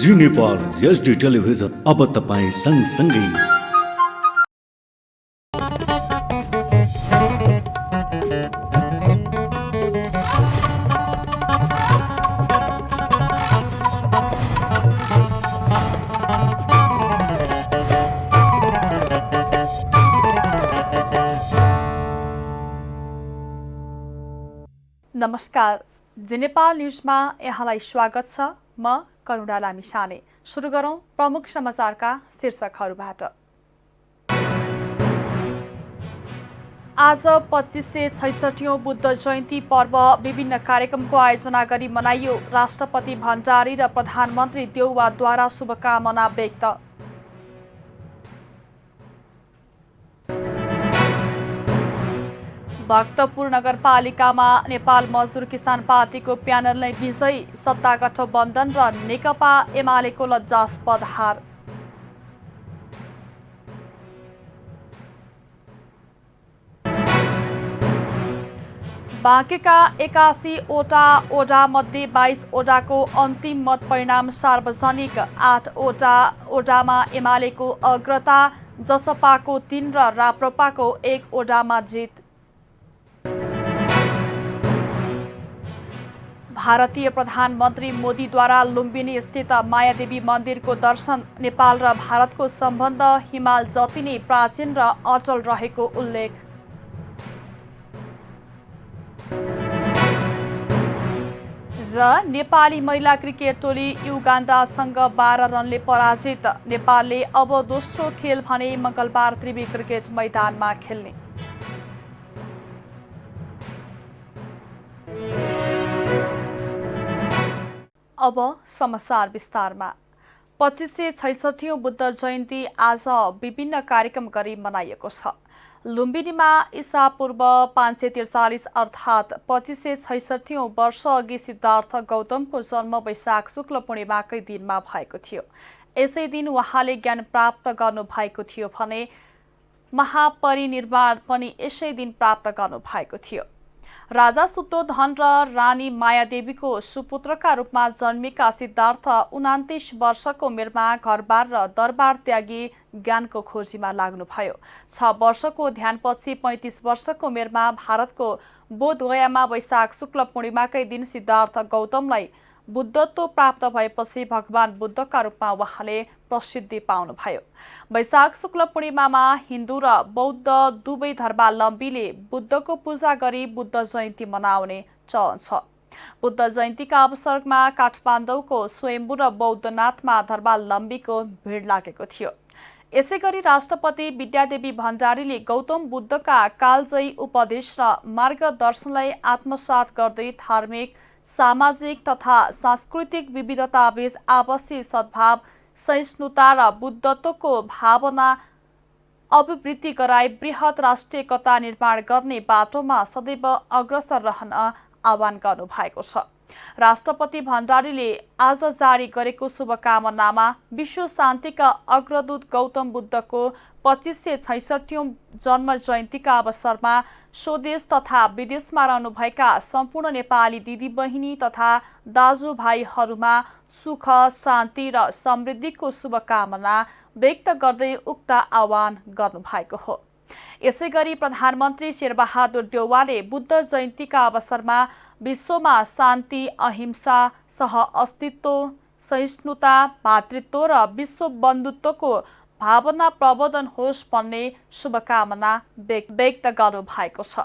जी Nepal HD television अब तपाईँ सँगसँगै। नमस्कार, जी नेपाल न्युजमा यहाँलाई स्वागत छ। म करुणा लामिछाने। सुरु गरौं प्रमुख समाचारका शीर्षकहरूबाट। आज 2566औं बुद्ध जयन्ती पर्व विभिन्न कार्यक्रमको आयोजना गरी मनाइयो। राष्ट्रपति भण्डारी र प्रधानमन्त्री देउवाद्वारा शुभकामना व्यक्त। भक्तपुर नगरपालिकामा नेपाल मजदुर किसान पार्टीको प्यानल नै विजयी। सत्ता गठबन्धन र नेकपा एमालेको लज्जास्पद हार। बाँकेका 81वटा ओडामध्ये 22 ओडाको अन्तिम मत परिणाम सार्वजनिक। 8वटा ओडामा एमालेको अग्रता, जसपाको 3 र राप्रपाको 1 ओडामा जित। भारतीय प्रधानमन्त्री मोदीद्वारा लुम्बिनी स्थित मायादेवी मन्दिरको दर्शन। नेपाल र भारतको सम्बन्ध हिमाल जति नै प्राचीन र अटल रहेको उल्लेख। र नेपाली महिला क्रिकेट टोली युगान्डासँग 12 रनले पराजित। नेपालले अब दोस्रो खेल भने मंगलबार त्रिवी क्रिकेट मैदानमा खेल्ने। अब समाचार विस्तारमा। 2566औं बुद्ध जयन्ती आज विभिन्न कार्यक्रम गरी मनाइएको छ। लुम्बिनीमा ईसा पूर्व 543 अर्थात् 2566औं वर्ष अघि सिद्धार्थ गौतमको जन्म वैशाख शुक्ल पूर्णिमाकै दिनमा भएको थियो। यसै दिन उहाँले ज्ञान प्राप्त गर्नुभएको थियो भने महापरिनिर्वाण पनि यसै दिन प्राप्त गर्नुभएको थियो। राजा शुद्धोधन र रानी मायादेवीको सुपुत्रका रूपमा जन्मेका सिद्धार्थ 29 वर्षको उमेरमा घरबार र दरबार त्यागी ज्ञानको खोजीमा लाग्नुभयो। 6 वर्षको ध्यानपछि 35 वर्षको उमेरमा भारतको बोधगयामा वैशाख शुक्ल पूर्णिमाकै दिन सिद्धार्थ गौतमलाई बुद्धत्व प्राप्त भएपछि भगवान बुद्धका रूपमा उहाँले प्रसिद्धि पाउनुभयो। वैशाख शुक्ल पूर्णिमामा हिन्दू र बौद्ध दुवै धर्मावलम्बीले बुद्धको पूजा गरी बुद्ध जयन्ती मनाउने चलन छ। बुद्ध जयन्तीका अवसरमा काठमाडौँको स्वयम्भू र बौद्धनाथमा धर्मावलम्बीको भिड लागेको थियो। यसैगरी राष्ट्रपति विद्यादेवी भण्डारीले गौतम बुद्धका कालजयी उपदेश र मार्गदर्शनलाई आत्मसात गर्दै धार्मिक, सामाजिक तथा सांस्कृतिक विविधताबीच आपसी सद्भाव, सहिष्णुता र बुद्धत्वको भावना अभिवृद्धि गराई बृहत राष्ट्रिय एकता निर्माण गर्ने बाटोमा सदैव अग्रसर रहन आह्वान गर्नुभएको छ। राष्ट्रपति भण्डारीले आज जारी गरेको शुभकामनामा विश्व शान्तिका अग्रदूत गौतम बुद्धको 2566औं जन्म जयन्तीका अवसरमा स्वदेश तथा विदेशमा रहनुभएका सम्पूर्ण नेपाली दिदीबहिनी तथा दाजुभाइहरूमा सुख, शान्ति र समृद्धिको शुभकामना व्यक्त गर्दै उक्त आह्वान गर्नुभएको हो। यसैगरी प्रधानमन्त्री शेरबहादुर देउवाले बुद्ध जयन्तीका अवसरमा विश्वमा शान्ति, अहिंसा, सह-अस्तित्व, सहिष्णुता, भातृत्व र विश्व बन्धुत्वको भावना प्रवर्धन होस् भन्ने शुभकामना व्यक्त गर्नुभएको छ।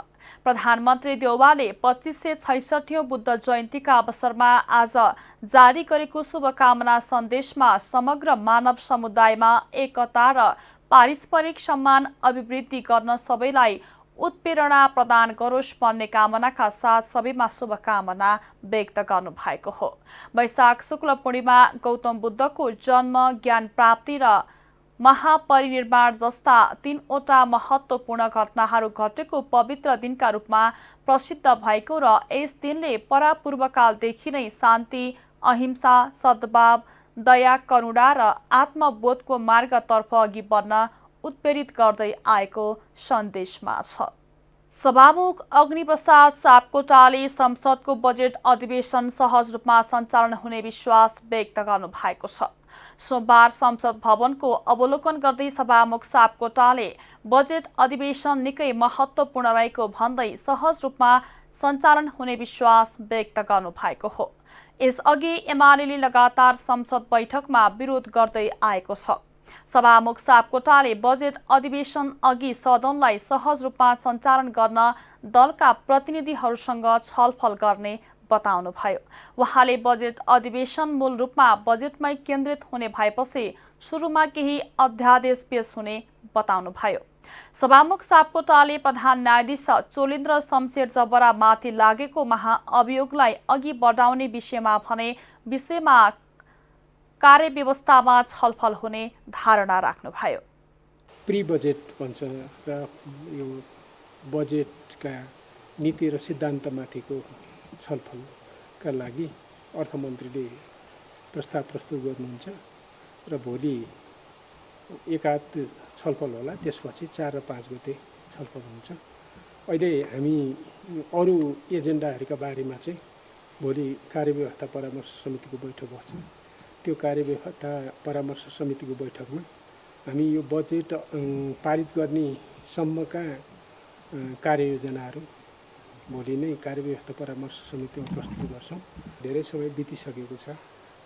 प्रधानमन्त्री देउवाले 2566औं बुद्ध जयन्तीका अवसरमा आज जारी गरेको शुभकामना सन्देशमा समग्र मानव समुदायमा एकता र पारस्परिक सम्मान अभिवृद्धि गर्न सबैलाई उत्प्रेरणा प्रदान गरोस् भन्ने कामनाका साथ सबैमा शुभकामना व्यक्त गर्नुभएको हो। वैशाख शुक्ल पूर्णिमा गौतम बुद्धको जन्म, ज्ञान प्राप्ति र महापरिनिर्वाण जस्ता 3वटा महत्त्वपूर्ण घटनाहरू घटेको पवित्र दिनका रूपमा प्रसिद्ध भएको र यस दिनले परापूर्वकालदेखि नै शान्ति, अहिंसा, सद्भाव, दया, करुणा र आत्मबोधको मार्गतर्फ अघि बढ्न उत्प्रेरित गर्दै आएको सन्देशमा छ। सभामुख अग्निप्रसाद सापकोटाले संसदको बजेट अधिवेशन सहज रूपमा सञ्चालन हुने विश्वास व्यक्त गर्नु भएको छ। सोमबार संसद भवनको अवलोकन गर्दै सभामुख सापकोटाले बजेट अधिवेशन निकै महत्त्वपूर्ण रहेको भन्दै सहज रूपमा सञ्चालन हुने विश्वास व्यक्त गर्नु भएको हो। यसअघि एमाले लगातार संसद बैठकमा विरोध गर्दै आएको छ। सभामुख सापकोटाले बजेट अधिवेशन अघि सदनलाई सहज रूपमा सञ्चालन गर्न दलका प्रतिनिधिहरूसँग छलफल गर्ने बताउनुभयो। उहाँले बजेट अधिवेशन मूल रूपमा बजेटमै केन्द्रित हुने भएपछि सुरुमा केही अध्यादेश पेश हुने बताउनुभयो। सभामुख सापकोटाले प्रधान न्यायाधीश चोलेन्द्र शमशेर जबरामाथि लागेको महाअभियोगलाई अघि बढाउने विषयमा भने विषयमा कार्यव्यवस्थामा छलफल हुने धारणा राख्नुभयो। प्री बजेट भन्छ र यो बजेटका नीति र सिद्धान्तमाथिको छलफलका लागि अर्थमन्त्रीले प्रस्ताव प्रस्तुत गर्नुहुन्छ र भोलि एकाध छलफल होला, त्यसपछि 4 र 5 गते छलफल हुन्छ। अहिले हामी अरू एजेन्डाहरूका बारेमा चाहिँ भोलि कार्यव्यवस्था परामर्श समितिको बैठक बस्छ। त्यो कार्यव्यवस्था परामर्श समितिको बैठकमा हामी यो बजेट पारित गर्ने सम्मका कार्ययोजनाहरू भोलि नै कार्यव्यवस्था परामर्श समितिमा प्रस्तुत गर्छौँ। धेरै समय बितिसकेको छ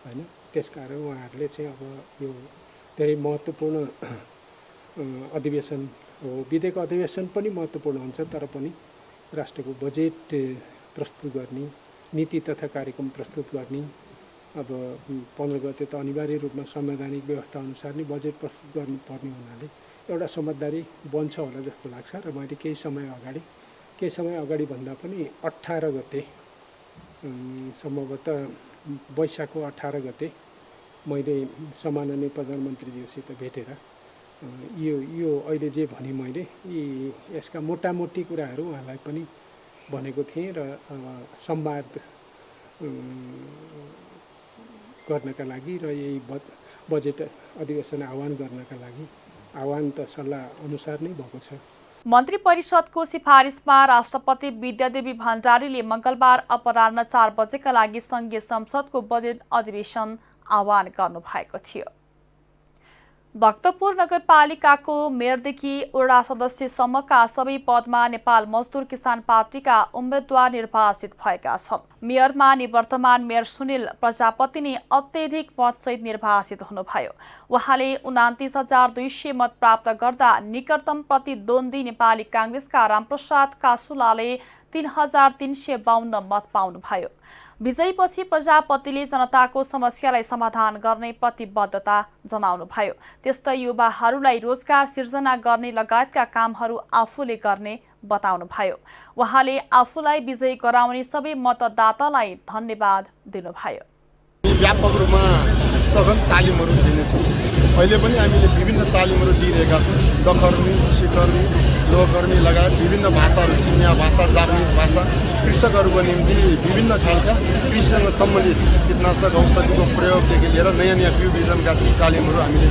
हैन, त्यसकारण उहाँहरूले चाहिँ अब यो धेरै महत्त्वपूर्ण अधिवेशन हो। विधेयक अधिवेशन पनि महत्त्वपूर्ण हुन्छ, तर पनि राष्ट्रको बजेट प्रस्तुत गर्ने, नीति तथा कार्यक्रम प्रस्तुत गर्ने, अब 15 गते त अनिवार्य रूपमा संवैधानिक व्यवस्था अनुसार नै बजेट प्रस्तुत गर्नुपर्ने हुनाले एउटा समझदारी बन्छ होला जस्तो लाग्छ। र मैले केही समय अगाडि भन्दा पनि 18 गते सम्भवतः वैशाखको 18 गते मैले सम्माननीय प्रधानमन्त्रीज्यूसित भेटेर यो अहिले जे भने मैले यसका मोटामोटी कुराहरू उहाँलाई पनि भनेको थिएँ र संवाद गर्नका लागि र यही बजेट अधिवेशन आह्वान गर्नका लागि आह्वान त सल्लाह अनुसार नै भएको छ। मन्त्री परिषदको सिफारिसमा राष्ट्रपति विद्यादेवी भण्डारीले मङ्गलबार अपराह्न 4 बजेका लागि संघीय संसदको बजेट अधिवेशन आह्वान गर्नुभएको थियो। भक्तपुर नगरपालिकाको मेयरदेखि वडा सदस्यसम्मका सबै पदमा नेपाल मजदुर किसान पार्टीका उम्मेद्वार निर्वाचित भएका छन्। मेयरमा निवर्तमान मेयर सुनिल प्रजापति नै अत्यधिक मतसहित निर्वाचित हुनुभयो। उहाँले 29,200 मत प्राप्त गर्दा निकटतम प्रतिद्वन्दी नेपाली काङ्ग्रेसका रामप्रसाद कासुलाले 3,352 मत पाउनुभयो। विजयपछि प्रजापतिले जनताको समस्यालाई समाधान गर्ने प्रतिबद्धता जनाउनुभयो। त्यस्तै युवाहरूलाई रोजगार सिर्जना गर्ने लगायतका कामहरू आफूले गर्ने बताउनुभयो। उहाँले आफूलाई विजयी गराउने सबै मतदातालाई धन्यवाद दिनुभयो। व्यापक रूपमा सघन तालिमहरू दिनेछौँ। अहिले पनि हामीले विभिन्न तालिमहरू दिइरहेका छौँ। दखर्मी, सिकर्मी, लोकर्मी लगायत विभिन्न भाषाहरू, चिनिया भाषा, जापानिज भाषा, कृषकहरूको निम्ति विभिन्न खालका कृषिसँग सम्बन्धित कीटनाशक औषधिको प्रयोगदेखि लिएर नयाँ नयाँ बिउ बिजनका तालिमहरू हामीले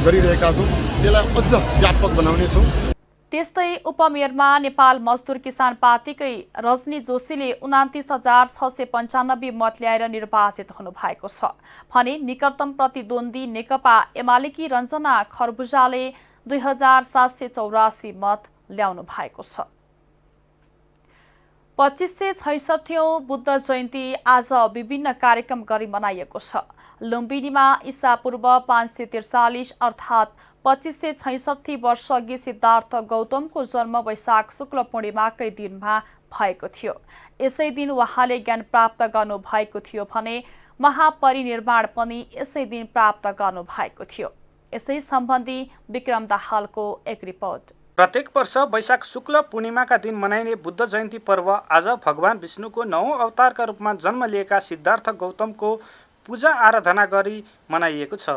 गरिरहेका छौँ। त्यसलाई अझ व्यापक बनाउनेछौँ। त्यस्तै उपमेयरमा नेपाल मजदुर किसान पार्टीकै रजनी जोशीले 29,695 मत ल्याएर निर्वाचित हुनुभएको छ भने निकटतम प्रतिद्वन्दी नेकपा एमालेकी रञ्जना खरबुजाले 2,784 मत ल्याउनु भएको छ। 2566औं बुद्ध जयन्ती आज विभिन्न कार्यक्रम गरी मनाइएको छ। लुम्बिनीमा ईसापूर्व 543 अर्थात् 2566 वर्ष अघि सिद्धार्थ गौतमको जन्म वैशाख शुक्ल पूर्णिमाकै दिनमा भएको थियो। यसै दिन उहाँले ज्ञान प्राप्त गर्नु भएको थियो भने महापरिनिर्वाण पनि यसै दिन प्राप्त गर्नु भएको थियो। यसै सम्बन्धी विक्रम दाहालको एक रिपोर्ट। प्रत्येक वर्ष वैशाख शुक्ल पूर्णिमाका दिन मनाइने बुद्ध जयन्ती पर्व आज भगवान विष्णुको 9औं अवतारका रूपमा जन्म लिएका सिद्धार्थ गौतमको पूजा आराधना गरी मनाइएको छ।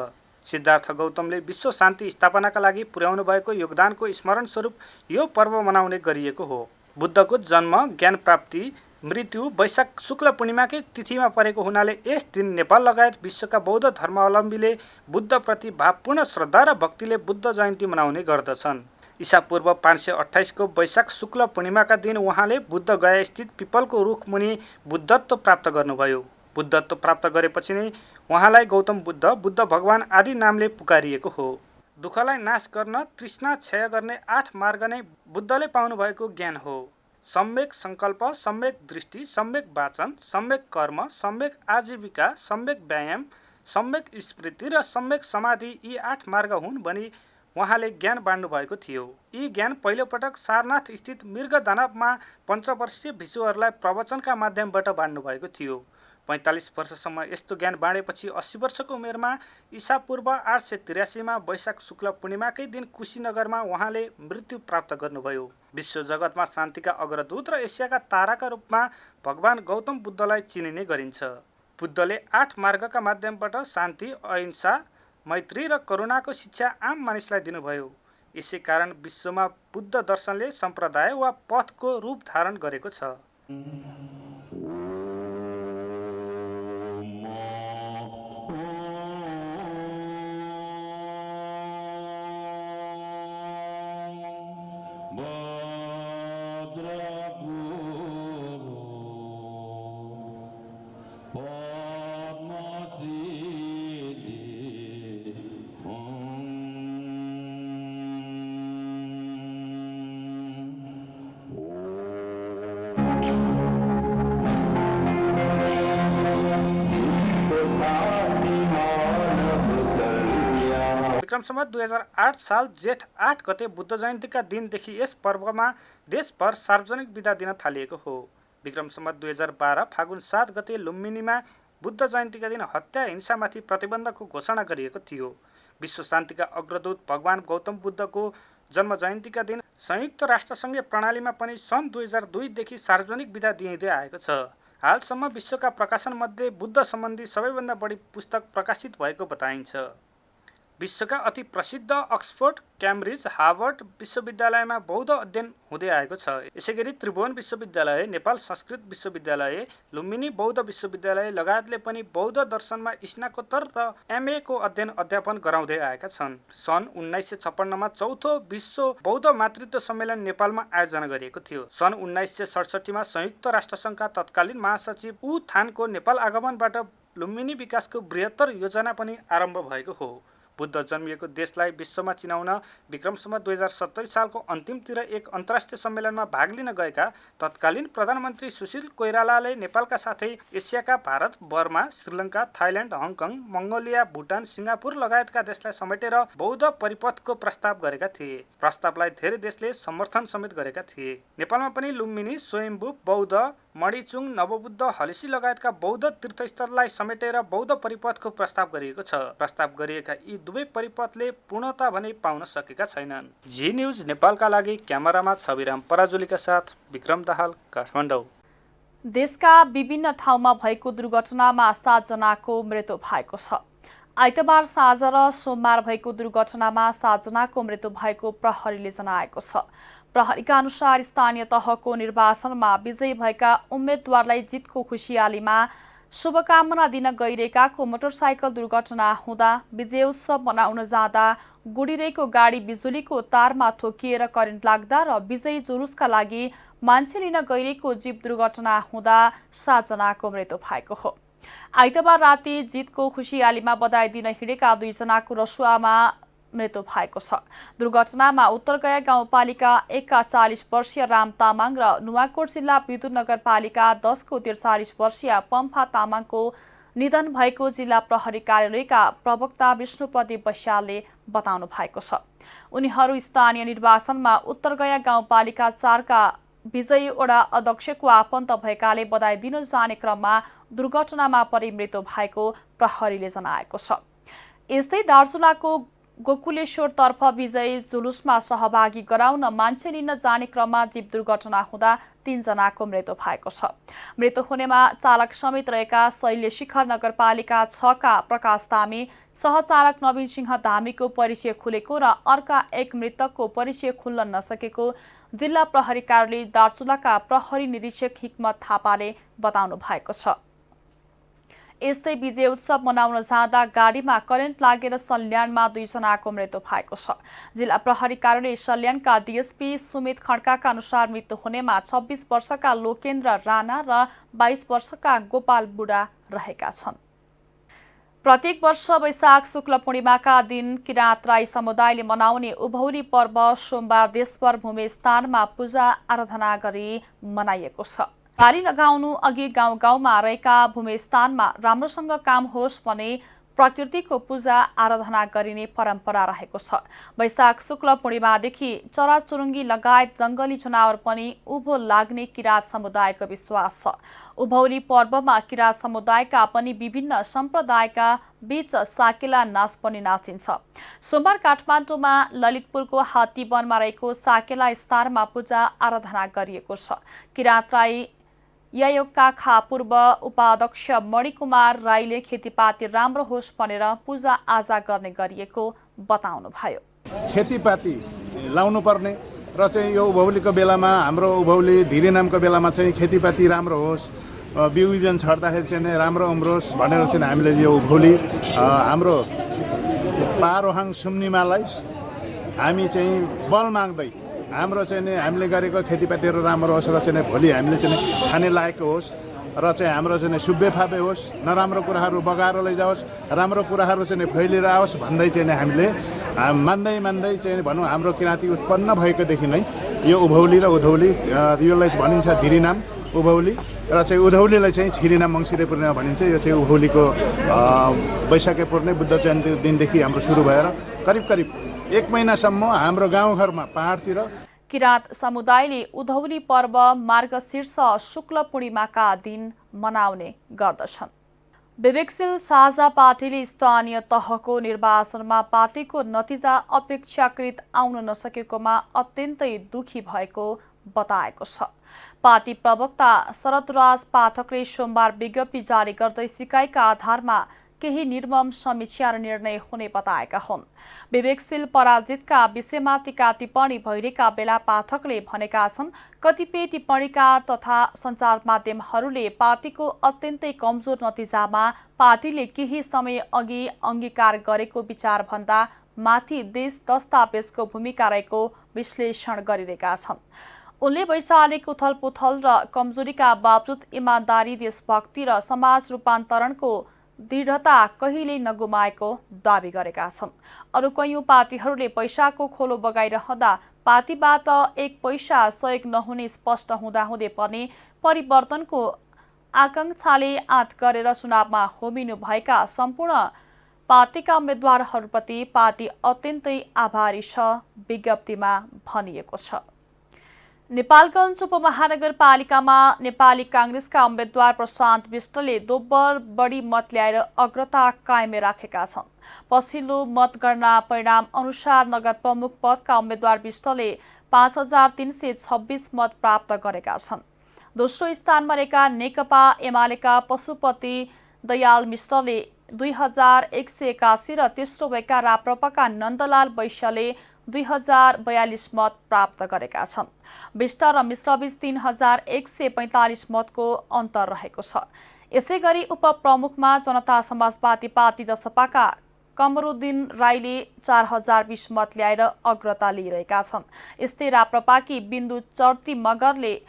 सिद्धार्थ गौतमले विश्व शान्ति स्थापनाका लागि पुर्याउनु भएको योगदानको स्मरण स्वरूप यो पर्व मनाउने गरिएको हो। बुद्धको जन्म, ज्ञान प्राप्ति, मृत्यु वैशाख शुक्ल पूर्णिमाकै तिथिमा परेको हुनाले यस दिन नेपाल लगायत विश्वका बौद्ध धर्मावलम्बीले बुद्धप्रति भावपूर्ण श्रद्धा र भक्तिले बुद्ध जयन्ती मनाउने गर्दछन्। ईसापूर्व 528 को वैशाख शुक्ल पूर्णिमाका दिन उहाँले बुद्ध गया स्थित पिपलको रुख मुनि बुद्धत्व प्राप्त गर्नुभयो। बुद्धत्व प्राप्त गरेपछि नै उहाँलाई गौतम बुद्ध, बुद्ध भगवान आदि नामले पुकारिएको हो। दुःखलाई नाश गर्न, तृष्णा क्षय गर्ने 8 मार्ग नै बुद्धले पाउनुभएको ज्ञान हो। सम्यक सङ्कल्प, सम्यक दृष्टि, सम्यक वाचन, सम्यक कर्म, सम्यक आजीविका, सम्यक व्यायाम, सम्यक स्मृति र सम्यक समाधि यी 8 मार्ग हुन् भनी उहाँले ज्ञान बाँड्नु भएको थियो। यी ज्ञान पहिलोपटक सारनाथ स्थित मृगदानवमा पञ्चवर्षीय भिक्षुहरूलाई प्रवचनका माध्यमबाट बाँड्नु भएको थियो। 45 वर्षसम्म यस्तो ज्ञान बाँडेपछि 80 वर्षको उमेरमा ईसापूर्व 883 मा वैशाख शुक्ल पूर्णिमाकै दिन कुशीनगरमा उहाँले मृत्यु प्राप्त गर्नुभयो। विश्व जगतमा शान्तिका अग्रदूत र एसियाका ताराका रूपमा भगवान गौतम बुद्धलाई चिनिने गरिन्छ। बुद्धले 8 मार्गका माध्यमबाट शान्ति, अहिंसा, मैत्री र करुणाको शिक्षा आम मानिसलाई दिनुभयो। यसै कारण विश्वमा बुद्ध दर्शनले सम्प्रदाय वा पथको रूप धारण गरेको छ। विक्रम सम्वत 2008 साल जेठ 8 गते बुद्ध जयन्तीका दिनदेखि यस पर्वमा देशभर सार्वजनिक बिदा दिन थालिएको हो। विक्रम सम्वत 2012 फागुन 7 गते लुम्बिनीमा बुद्ध जयन्तीका दिन हत्या हिंसामाथि प्रतिबन्धको घोषणा गरिएको थियो। विश्व शान्तिका अग्रदूत भगवान गौतम बुद्धको जन्म जयन्तीका दिन संयुक्त राष्ट्रसङ्घीय प्रणालीमा पनि सन् 2002 देखि सार्वजनिक बिदा दिइँदै आएको छ। हालसम्म विश्वका प्रकाशनमध्ये बुद्ध सम्बन्धी सबैभन्दा बढी पुस्तक प्रकाशित भएको बताइन्छ। विश्वका अति प्रसिद्ध अक्सफोर्ड, क्याम्ब्रिज, हार्वर्ड विश्वविद्यालयमा बौद्ध अध्ययन हुँदै आएको छ। यसैगरी त्रिभुवन विश्वविद्यालय, नेपाल संस्कृत विश्वविद्यालय, लुम्बिनी बौद्ध विश्वविद्यालय लगायतले पनि बौद्ध दर्शनमा स्नातकोत्तर र एमए को अध्ययन अध्यापन गराउँदै आएका छन्। सन् 1956 मा चौथो विश्व बौद्ध मातृत्व सम्मेलन नेपालमा आयोजना गरिएको थियो। सन् 1967 मा संयुक्त राष्ट्रसङ्घका तत्कालीन महासचिव ऊ थानको नेपाल आगमनबाट लुम्बिनी विकासको बृहत्तर योजना पनि आरम्भ भएको हो। बुद्ध जन्मिएको देशलाई विश्वमा चिनाउन विक्रम सम्वत 2070 सालको अन्तिमतिर एक अन्तर्राष्ट्रिय सम्मेलनमा भाग लिन गएका तत्कालीन प्रधानमन्त्री सुशील कोइरालाले नेपालका साथै एसियाका Bharat, Burma, Sri Lanka, Thailand, Hong Kong, Mongolia, Bhutan, Singapore लगायतका देशलाई समेटेर बौद्ध परिपथको प्रस्ताव गरेका थिए। प्रस्तावलाई धेरै देशले समर्थन समेत गरेका थिए। नेपालमा पनि लुम्बिनी, स्वयम्भू बौद्ध, मणिचुङ, नवबुद्ध, हलिसी लगायतका बौद्ध तीर्थस्थललाई समेटेर बौद्ध परिपथको प्रस्ताव गरिएको छ। प्रस्ताव गरिएका यी दुवै परिपथले पूर्णता भने पाउन सकेका छैनन्। जी न्युज नेपालका लागि क्यामेरामा छविराम पराजुलीका साथ विक्रम दाहाल, काठमाडौँ। देशका विभिन्न ठाउँमा भएको दुर्घटनामा 7 जनाको मृत्यु भएको छ। आइतबार साँझ र सोमबार भएको दुर्घटनामा 7 जनाको मृत्यु भएको प्रहरीले जनाएको छ। प्रहरीका अनुसार स्थानीय तहको निर्वाचनमा विजयी भएका उम्मेद्वारलाई जितको खुसियालीमा शुभकामना दिन गइरहेकाको मोटरसाइकल दुर्घटना हुँदा विजय उत्सव मनाउन जाँदा गुडिरहेको गाडी बिजुलीको तारमा ठोकिएर करेन्ट लाग्दा र विजयी जुलुसका लागि मान्छे लिन गइरहेको जीप दुर्घटना हुँदा 7 जनाको मृत्यु भएको हो। आइतबार राति जितको खुसियालीमा बधाई दिन हिँडेका 2 जनाको रसुवामा मृत्यु भएको छ। दुर्घटनामा उत्तरगया गाउँपालिका 1 का 40 वर्षीय राम तामाङ र नुवाकोट जिल्ला विद्युत नगरपालिका 10 को 43 वर्षीय पम्फा तामाङको निधन भएको जिल्ला प्रहरी कार्यालयका प्रवक्ता विष्णुपति बस्यालले बताउनु भएको छ। उनीहरू स्थानीय निर्वाचनमा उत्तरगया गाउँपालिका 4 का विजयी वडा अध्यक्षको आफन्त भएकाले बधाई दिन जाने क्रममा दुर्घटनामा परि मृत्यु भएको प्रहरीले जनाएको छ। यस्तै दार्चुलाको गोकुलेश्वरतर्फ विजयी जुलुसमा सहभागी गराउन मान्छे लिन जाने क्रममा जीप दुर्घटना हुँदा 3 जनाको मृत्यु भएको छ। मृत्यु हुनेमा चालक समेत रहेका शैल्य शिखर नगरपालिका 6 का प्रकाश धामी, सहचालक नवीन सिंह धामीको परिचय खुलेको र अर्का एक मृतकको परिचय खुल्न नसकेको जिल्ला प्रहरी कार्यालय दार्चुलाका प्रहरी निरीक्षक हिक्मत थापाले बताउनु भएको छ। यस्तै विजय उत्सव मनाउन जाँदा गाडीमा करेन्ट लागेर सल्यानमा 2 जनाको मृत्यु भएको छ। जिल्ला प्रहरी कार्यालय सल्यानका डीएसपी सुमित खड्काका अनुसार मृत्यु हुनेमा 26 वर्षका लोकेन्द्र राणा र 22 वर्षका गोपाल बुढा रहेका छन्। प्रत्येक वर्ष वैशाख शुक्ल पूर्णिमाका दिन किराँत राई समुदायले मनाउने उभौली पर्व सोमबार देशभर भूमि स्थानमा पूजा आराधना गरी मनाइएको छ। बाली लगाउनु अघि गाउँ गाउँमा रहेका भूमि स्थानमा राम्रोसँग काम होस् भने प्रकृतिको पूजा आराधना गरिने परम्परा रहेको छ। वैशाख शुक्ल पूर्णिमादेखि चराचुरुङ्गी लगायत जंगली जनावर पनि उभो लाग्ने किराँत समुदायको विश्वास छ। उभौली पर्वमा किराँत समुदायका पनि विभिन्न सम्प्रदायका बीच साकेला नाच पनि नाचिन्छ। सोमबार काठमाडौँमा ललितपुरको हात्तीवनमा रहेको साकेला स्थानमा पूजा आराधना गरिएको छ। किराँत राई यायोगका पूर्व उपाध्यक्ष मणिकुमार राईले खेतीपाती राम्रो होस् भनेर पूजा आजा गर्ने गरिएको बताउनुभयो। खेतीपाती लाउनु पर्ने र चाहिँ यो उभौलीको बेलामा हाम्रो उभौली धिरे नामको बेलामा चाहिँ खेतीपाती राम्रो होस्, बिउ बिजन छर्दाखेरि चाहिँ राम्रो उम्रोस् भनेर चाहिँ हामीले यो उभौली हाम्रो पारोहाङ सुम्निमालाई हामी चाहिँ बल माग्दै हाम्रो चाहिँ हामीले गरेको खेतीपातीहरू राम्रो होस् र चाहिँ भोलि हामीले चाहिँ खाने लायकको होस् र चाहिँ हाम्रो चाहिँ सुब्बेफाबे होस्, नराम्रो कुराहरू बगाएर लैजाओस्, राम्रो कुराहरू चाहिँ फैलिएर आओस् भन्दै चाहिँ हामीले मान्दै मान्दै चाहिँ भनौँ हाम्रो किराँती उत्पन्न भएकोदेखि नै यो उभौली र उधौली योलाई भनिन्छ धिरिनाम उभौली र चाहिँ उधौलीलाई चाहिँ छिरिनाम मङ्सिरे पूर्णिमा भनिन्छ। यो चाहिँ उभौलीको वैशाखे पूर्णे बुद्ध जयन्ती दिनदेखि हाम्रो सुरु भएर करिब करिब 1 महिनासम्म हाम्रो गाउँघरमा पहाडतिर किराँत समुदायले उधौली पर्व मार्गशीर्ष शुक्ल पूर्णिमाका दिन मनाउने गर्दछन्। विवेकशील साझा पार्टीले स्थानीय तहको निर्वाचनमा पार्टीको नतिजा अपेक्षाकृत आउन नसकेकोमा अत्यन्तै दुखी भएको बताएको छ। पार्टी प्रवक्ता शरदराज पाठकले सोमबार विज्ञप्ति जारी गर्दै सिकाइका आधारमा केही निर्मम समीक्षा र निर्णय हुने बताएका हुन्। विवेकशील पराजितका विषयमा टीका टिप्पणी भइरहेका बेला पाठकले भनेका छन् कतिपय टिप्पणीकार तथा सञ्चार माध्यमहरूले पार्टीको अत्यन्तै कमजोर नतिजामा पार्टीले केही समय अघि अंगीकार गरेको विचारभन्दा माथि देश दस्तावेजको भूमिका रहेको विश्लेषण गरिरहेका छन्। उनले वैचारिक उथलपुथल र कमजोरीका बावजुद इमानदारी, देशभक्ति र समाज रूपान्तरणको दृढता कहिल्यै नगुमाएको दावी गरेका छन्। अरू कैयौं पार्टीहरूले पैसाको खोलो बगाइरहँदा पार्टीबाट 1 पैसा सहयोग नहुने स्पष्ट हुँदाहुँदै पनि परिवर्तनको आकांक्षाले आँट गरेर चुनावमा होमिनु भएका सम्पूर्ण पार्टीका उम्मेद्वारहरूप्रति पार्टी अत्यन्तै आभारी छ, विज्ञप्तिमा भनिएको छ। नेपालगञ्ज उपमहानगरपालिकामा नेपाली कांग्रेसका उम्मेद्वार प्रशान्त विष्टले दोब्बर बढी मत ल्याएर अग्रता कायमै राखेका छन्। पछिल्लो मतगणना परिणाम अनुसार नगर प्रमुख पदका उम्मेद्वार विष्टले 5326 मत प्राप्त गरेका छन्। दोस्रो स्थानमा रहेका नेकपा एमालेका पशुपति दयाल मिश्रले 2181 र तेस्रो भएका राप्रपाका नन्दलाल वैश्यले 2042 मत प्राप्त गरेका छन्। विष्ट र मिश्रबीच 3145 मतको अन्तर रहेको छ। यसैगरी उपप्रमुखमा जनता समाजवादी पार्टी जसपाका कमरुद्दिन राईले 4020 मत ल्याएर अग्रता लिइरहेका छन्। यस्तै राप्रपाकी बिन्दु चर्ती मगरले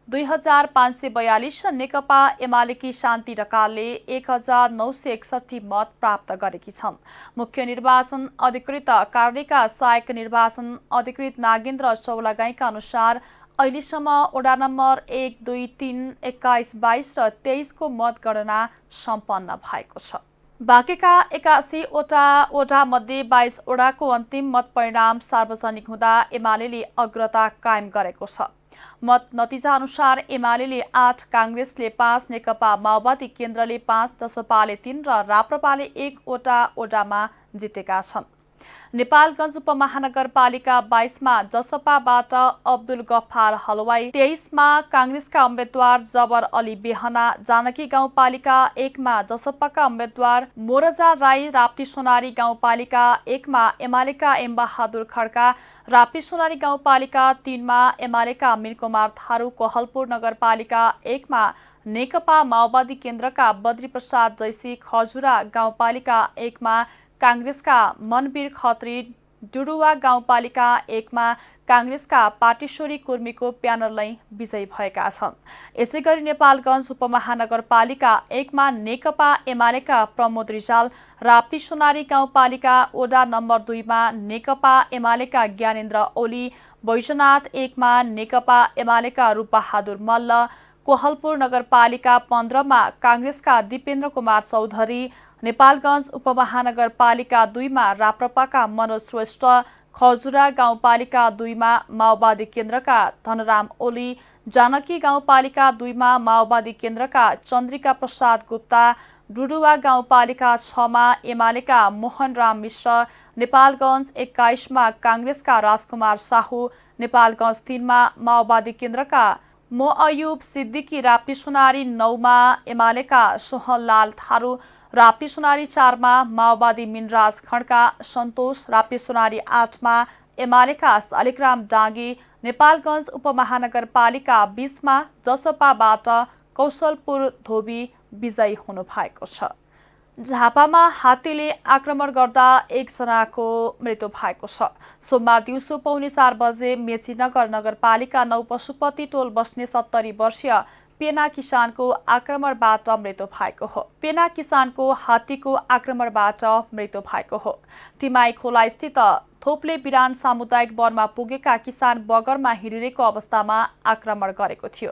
2542 र नेकपा एमालेकी शान्ति ढकालले 1961 मत प्राप्त गरेकी छन्। मुख्य निर्वाचन अधिकृत कार्यालयका सहायक निर्वाचन अधिकृत नागेन्द्र चौलागाईका अनुसार अहिलेसम्म वडा नम्बर 1, 2, 3, 21, 22 र 23 को मतगणना सम्पन्न भएको छ। बाँकेका 81 वटा वडा मध्ये 22 वडाको अन्तिम मत परिणाम सार्वजनिक हुँदा एमालेले अग्रता कायम गरेको छ। मत नतिजा अनुसार एमालेले 8, कांग्रेसले 5, नेकपा माओवादी केन्द्रले 5, जसपाले 3 र राप्रपाले 1 वटा वडामा जितेका छन्। नेपालगञ्ज उपमहानगरपालिका 22 मा जसपाबाट अब्दुल गफ्फार हलवाई, 23 मा कांग्रेसका उम्मेद्वार जबर अली बेहना, जानकी गाउँपालिका 1 मा जसपाका उम्मेद्वार मोरजा राई, राप्ती सोनारी गाउँपालिका 1 मा एमालेका एम बहादुर खड्का, राप्ती सोनारी गाउँपालिका 3 मा एमालेका अमीर कुमार थारू, कोहलपुर नगरपालिका 1 मा नेकपा माओवादी केन्द्रका बद्री प्रसाद जैसी खजुरा गाउँपालिका 1 मा काङ्ग्रेसका मनवीर खत्री, डुडुवा गाउँपालिका 1 मा काङ्ग्रेसका पाटेश्वरी कुर्मीको प्यानललाई विजयी भएका छन्। यसैगरी नेपालगञ्ज उपमहानगरपालिका 1 मा नेकपा एमालेका प्रमोद रिजाल, राप्ती सोनारी गाउँपालिका वडा नम्बर 2 मा नेकपा एमालेका ज्ञानेन्द्र ओली, बैजनाथ 1 मा नेकपा एमालेका रूपबहादुर मल्ल, कोहलपुर नगरपालिका 15 मा काङ्ग्रेसका दिपेन्द्र कुमार चौधरी, नेपालगञ्ज उपमहानगरपालिका 2 मा राप्रपाका मनोज श्रेष्ठ, खजुरा गाउँपालिका 2 मा माओवादी केन्द्रका धनराम ओली, जानकी गाउँपालिका 2 मा माओवादी केन्द्रका चन्द्रिका प्रसाद गुप्ता, डुडुवा गाउँपालिका 6 मा एमालेका मोहनराम मिश्र, नेपालगञ्ज 21 मा काङ्ग्रेसका राजकुमार साहू, नेपालगञ्ज 3 मा माओवादी केन्द्रका मोअयुब सिद्दिकी, राप्ती सोनारी 9 मा एमालेका सोहनलाल थारू, राप्ती सोनारी 4 मा माओवादी मिनराज खड्का सन्तोष, राप्ती सोनारी 8 मा एमालेका शालिग्राम डाँगी, नेपालगञ्ज उपमहानगरपालिका 20 मा जसपाबाट कौशलपुर धोबी विजयी हुनु भएको छ। झापामा हात्तीले आक्रमण गर्दा 1 जनाको मृत्यु भएको छ। सोमबार दिउँसो 3:45 बजे मेचीनगर नगरपालिका 9 पशुपति टोल बस्ने 70 वर्षीय पेना किसानको आक्रमणबाट मृत्यु भएको हो। पेना किसानको हात्तीको आक्रमणबाट मृत्यु भएको हो। टिमाई खोला स्थित थोप्ले बिरान सामुदायिक वनमा पुगेका किसान बगरमा हिँडिरहेको अवस्थामा आक्रमण गरेको थियो।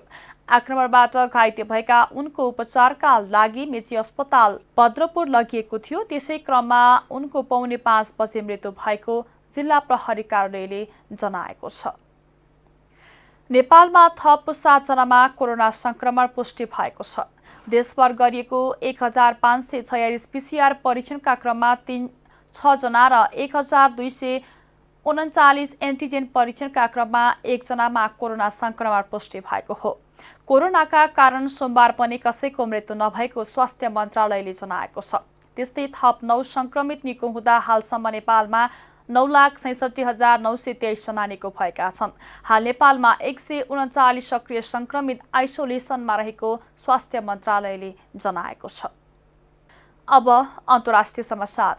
आक्रमणबाट घाइते भएका उनको उपचारका लागि मेची अस्पताल भद्रपुर लगिएको थियो। त्यसै क्रममा उनको 4:45 बजे मृत्यु भएको जिल्ला प्रहरी कार्यालयले जनाएको छ। नेपालमा थप 7 जनामा कोरोना संक्रमण पुष्टि भएको छ। देशभर गरिएको 1546 पीसीआर परीक्षणका क्रममा 6 जना र 1239 एन्टिजेन परीक्षणका क्रममा 1 जनामा कोरोना संक्रमण पुष्टि भएको हो। कोरोनाका कारण सोमबार पनि कसैको मृत्यु नभएको स्वास्थ्य मन्त्रालयले जनाएको छ। त्यस्तै थप 9 संक्रमित निको हुँदा हालसम्म नेपालमा 9,66,923 जना निको भएका छन्। हाल नेपालमा 139 सक्रिय संक्रमित आइसोलेसनमा रहेको स्वास्थ्य मन्त्रालयले जनाएको छ। अब अन्तर्राष्ट्रिय समाचार।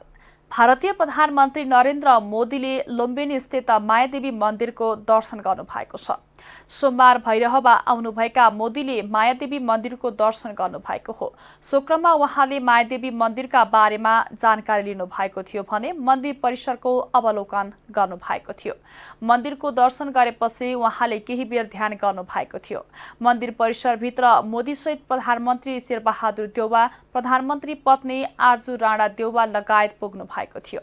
भारतीय प्रधानमन्त्री नरेन्द्र मोदीले लुम्बिनी स्थित मायादेवी मन्दिरको दर्शन गर्नुभएको छ। सोमबार भैरहवा आउनुभएका मोदीले मायादेवी मन्दिरको दर्शन गर्नुभएको हो। सो क्रममा उहाँले मायादेवी मन्दिरका बारेमा जानकारी लिनुभएको थियो भने मन्दिर परिसरको अवलोकन गर्नुभएको थियो। मन्दिरको दर्शन गरेपछि उहाँले केही बेर ध्यान गर्नुभएको थियो। मन्दिर परिसरभित्र मोदीसहित प्रधानमन्त्री शेरबहादुर देउवा, प्रधानमन्त्री पत्नी आरजू राणा देउवा लगायत पुग्नु भएको थियो।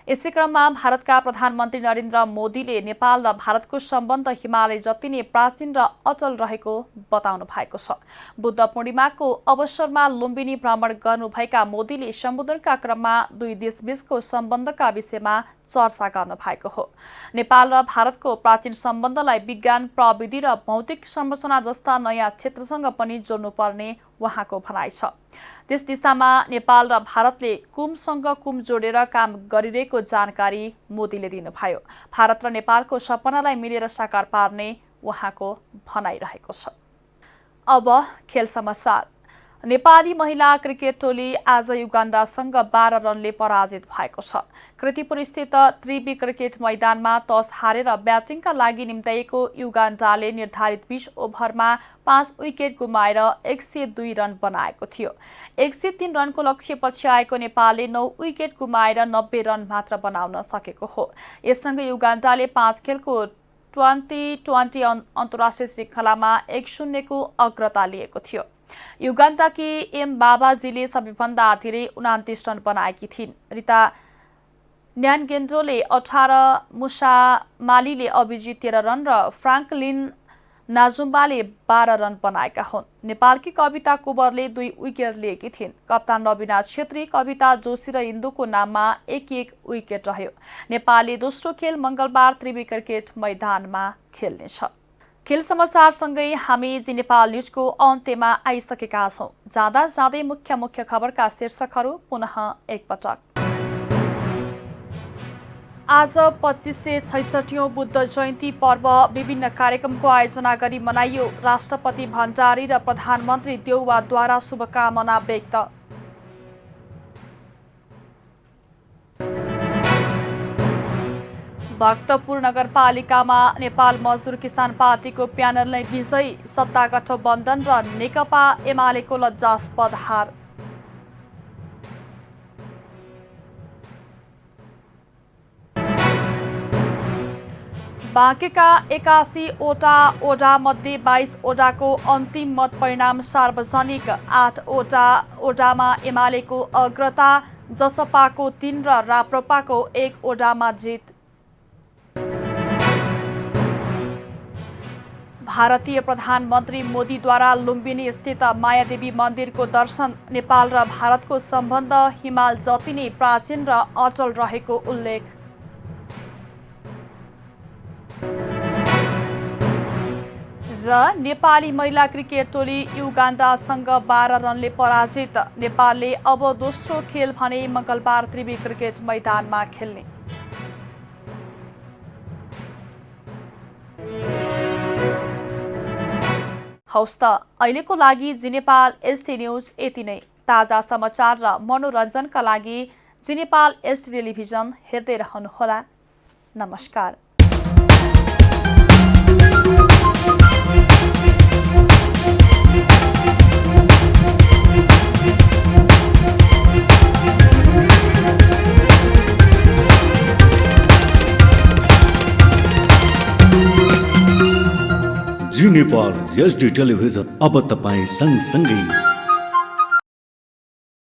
यसै क्रममा भारतका प्रधानमन्त्री नरेन्द्र मोदीले नेपाल र भारतको सम्बन्ध हिमालय जति नै प्राचीन र अचल रहेको बताउनु भएको छ। बुद्ध पूर्णिमाको अवसरमा लुम्बिनी भ्रमण गर्नुभएका मोदीले सम्बोधनका क्रममा दुई देशबीचको सम्बन्धका विषयमा चर्चा गर्नु भएको हो। नेपाल र भारतको प्राचीन सम्बन्धलाई विज्ञान, प्रविधि र भौतिक संरचना जस्ता नयाँ क्षेत्रसँग पनि जोड्नुपर्ने उहाँको भनाइ छ। त्यस दिशामा नेपाल र भारतले कुमसँग कुम जोडेर काम गरिरहेको जानकारी मोदीले दिनुभयो। भारत र नेपालको सपनालाई मिलेर साकार पार्ने उहाँको भनाइरहेको छ। अब खेल समाचार। नेपाली महिला क्रिकेट टोली आज युगाण्डासँग 12 रनले पराजित भएको छ। कृतिपुर स्थित त्रिवी क्रिकेट मैदानमा टस हारेर ब्याटिङका लागि निम्त्याएको युगाण्डाले निर्धारित 20 ओभरमा 5 विकेट गुमाएर 102 रन बनाएको थियो। 103 रनको लक्ष्यपछि आएको नेपालले 9 विकेट गुमाएर 90 रन मात्र बनाउन सकेको हो। यससँगै युगाण्डाले 5 खेलको 2020 अन्तर्राष्ट्रिय श्रृङ्खलामा 1-0 को अग्रता लिएको थियो। युगाण्डाकी एम बाबाजीले सबैभन्दा धेरै 29 रन बनाएकी थिइन्। रिता न्यानगेन्डोले 18, मुसा मालीले अभिजित 13 रन र फ्राङ्कलिन नाजुम्बाले 12 रन बनाएका हुन्। नेपालकी कविता कुवरले 2 विकेट लिएकी थिइन्। कप्तान रविना छेत्री, कविता जोशी र इन्दुको नाममा 1-1 विकेट रह्यो। नेपालले दोस्रो खेल मंगलबार त्रिवी क्रिकेट मैदानमा खेल्नेछ। खेल समाचारसँगै हामी जी नेपाल न्युजको अन्त्यमा आइसकेका छौँ। जाँदा जाँदै मुख्य खबरका शीर्षकहरू पुनः एकपटक। आज 2566औं बुद्ध जयन्ती पर्व विभिन्न कार्यक्रमको आयोजना गरी मनाइयो। राष्ट्रपति भण्डारी र प्रधानमन्त्री देउवाद्वारा शुभकामना व्यक्त। भक्तपुर नगरपालिकामा नेपाल मजदुर किसान पार्टीको प्यानल नै विजयी। सत्ता गठबन्धन र नेकपा एमालेको लज्जास्पद हार। बाँकेका 81 वटा ओडामध्ये 22 ओडाको अन्तिम मत परिणाम सार्वजनिक। 8 वटा ओडामा एमालेको अग्रता, जसपाको 3 र राप्रपाको 1 ओडामा जित। भारतीय प्रधानमन्त्री मोदीद्वारा लुम्बिनी स्थित मायादेवी मन्दिरको दर्शन। नेपाल र भारतको सम्बन्ध हिमाल जति नै प्राचीन र अटल रहेको उल्लेख। र नेपाली महिला क्रिकेट टोली युगान्डासँग 12 रनले पराजित। नेपालले अब दोस्रो खेल भने मङ्गलबार त्रिवी क्रिकेट मैदानमा खेल्ने। हौस् त अहिलेको लागि जी नेपाल एसटी न्युज यति नै। ताजा समाचार र मनोरञ्जनका लागि जी नेपाल एसटी टेलिभिजन हेर्दै रहनुहोला। नमस्कार। जी नेपाल एसडी टेलिभिजन अब तपाईँ सँगसँगै